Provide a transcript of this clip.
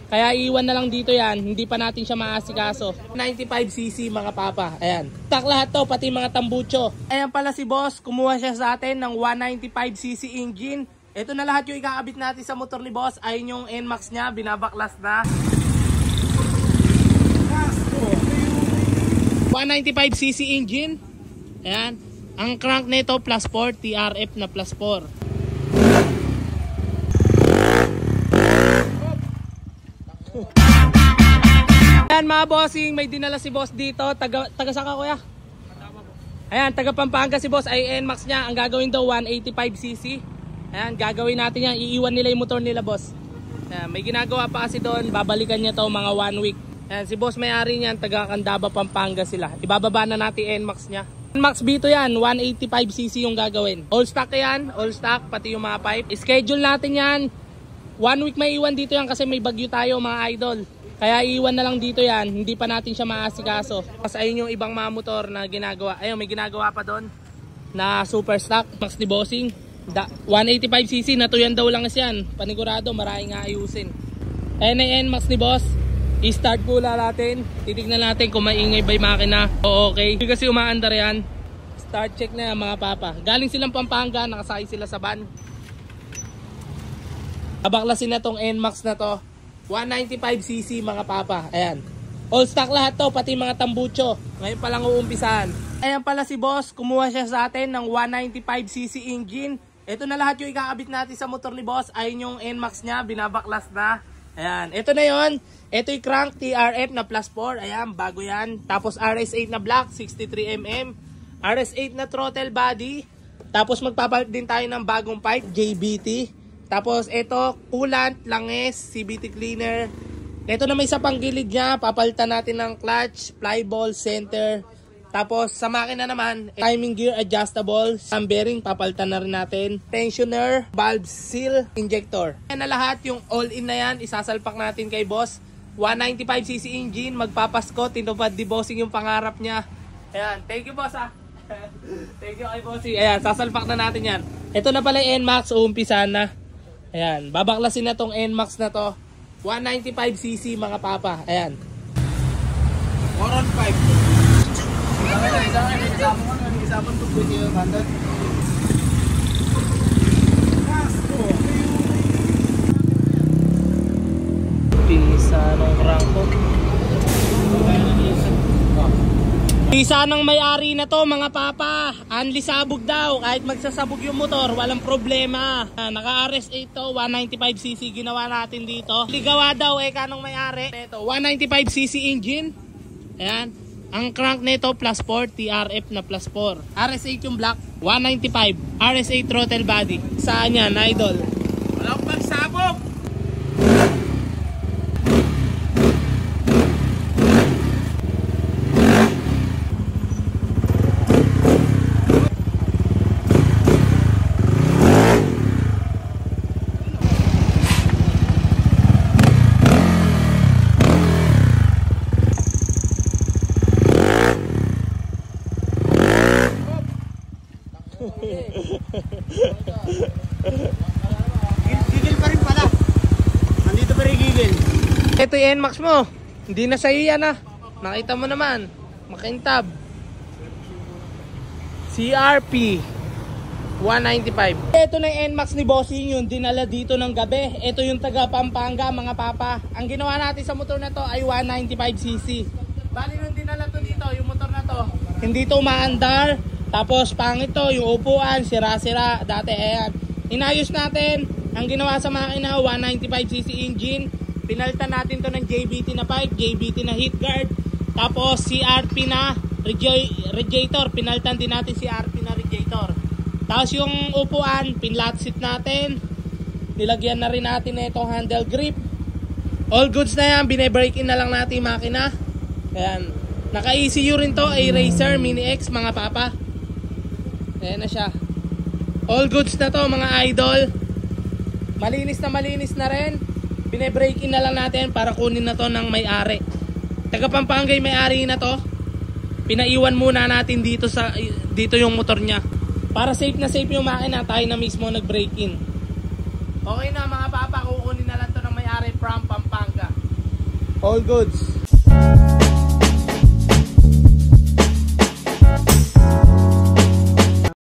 Kaya iwan na lang dito yan, hindi pa natin siya maasikaso. 95cc mga papa, ayan. Tak lahat to, pati mga tambucho. Ayan pala si boss, kumuha siya sa atin ng 195cc engine. Ito na lahat yung ikakabit natin sa motor ni boss. Ayun yung NMAX niya, binabaklas na. 195cc engine. Ayan. Ang crank nito plus 4, TRF na plus 4. Ayan mga bossing, may dinala si boss dito. Taga saan ka kuya? Ayan, taga Pampanga si boss. Ay NMAX niya. Ang gagawin daw 185cc. Ayan, gagawin natin yan. Iiwan nila yung motor nila boss. Ayan, may ginagawa pa kasi doon. Babalikan niya to mga 1 week. Ayan, si boss may-ari niyan, taga Candaba, Pampanga sila. Ibababa na natin NMAX niya. NMAX B to yan, 185cc yung gagawin. All stock yan, all stock, pati yung mga pipe. Schedule natin yan. 1 week may iwan dito yan kasi may bagyo tayo mga idol. Kaya iwan na lang dito yan, hindi pa natin siya maasikaso. Kasi ayun yung ibang mga motor na ginagawa. Ayun, may ginagawa pa doon na super stock. Max ni bossing, 185cc, natuyan daw lang yan. Panigurado, maraming nga ayusin. Ayun Max ni boss. I-start po natin. Titignan natin kung maingay ba yung makina. O okay. Kasi umaandar yan. Start check na yan mga papa. Galing silang Pampanga, nakasakay sila sa van. Abaklasin na tong NMAX na to. 195cc mga papa. Ayan. All stock lahat to, pati mga tambucho. Ngayon pa lang uumpisahan. Ayan pala si boss, kumuha siya sa atin ng 195cc engine. Ito na lahat yung ikakabit natin sa motor ni boss. Ayun yung NMAX niya, binabaklas na. Ayan, ito na yon. Ito yung crank TRF na plus 4. Ayan, bago yan. Tapos RS8 na black, 63mm. RS8 na throttle body. Tapos magpapalit din tayo ng bagong pipe, JBT. Tapos ito, coolant, langis, CBT cleaner. Ito na may isa pang gilid niya, papalitan natin ng clutch, fly ball, center. Tapos sa makina naman, timing gear adjustable, some bearing, papalitan na rin natin. Tensioner, valve seal, injector. Yan na lahat, yung all-in na yan, isasalpak natin kay boss. 195cc engine, magpapasko, tinupad di bossing yung pangarap niya. Ayan, thank you boss ah. Thank you kay bossing. Ayan, sasalpak na natin yan. Ito na pala yung NMAX, uumpisahan na. Ayan, babaklasin na tong NMAX na to. 195cc mga papa. Ayan. 415. Pisa ng rangko. Pisa ng may-ari na to mga papa. Anli sabog daw. Kahit magsasabog yung motor, walang problema. Naka-RS8 to, 195cc ginawa natin dito. Ligawa daw kanong may-ari. Ito, 195cc engine. Ayan. Ang crank nito plus 4, TRF na plus 4. RS8 yung black, 195. RS8 throttle body. Saan yan, idol? Walang pagsabog! Gigil pa rin pala. Nandito pa rin gigil. Ito yung NMAX mo. Hindi na sa'yo yan ah. Nakita mo naman. Makintab. CRP 195. Ito na yung NMAX ni bossing, yung dinala dito ng gabi. Ito yung taga Pampanga mga papa. Ang ginawa natin sa motor na to ay 195cc. Bali nung dinala to dito, yung motor na to, hindi to umaandar. Tapos pangit to, yung upuan, sira-sira. Dati ayan. Inayos natin. Ang ginawa sa makina, 195cc engine. Pinalitan natin to ng JBT na pipe, JBT na heat guard. Tapos CRP na radiator. Pinalitan din natin CRP na radiator. Tapos yung upuan, pinlat seat natin. Nilagyan na rin natin na itong handle grip. All goods na yan. Bine-break in na lang natin yung makina. Ayan. Naka-ECU rin to, A-Racer Mini X mga papa. Ayan na siya. All goods na to mga idol. Malinis na rin. Bine-break in na lang natin para kunin na to ng may-ari. Taga Pampanga yung may-ari na to. Pinaiwan muna natin dito yung motor niya. Para safe na safe yung makina, tayo na mismo nag-break in. Okay na mga papa, kukunin na lang to ng may-ari from Pampanga. All goods.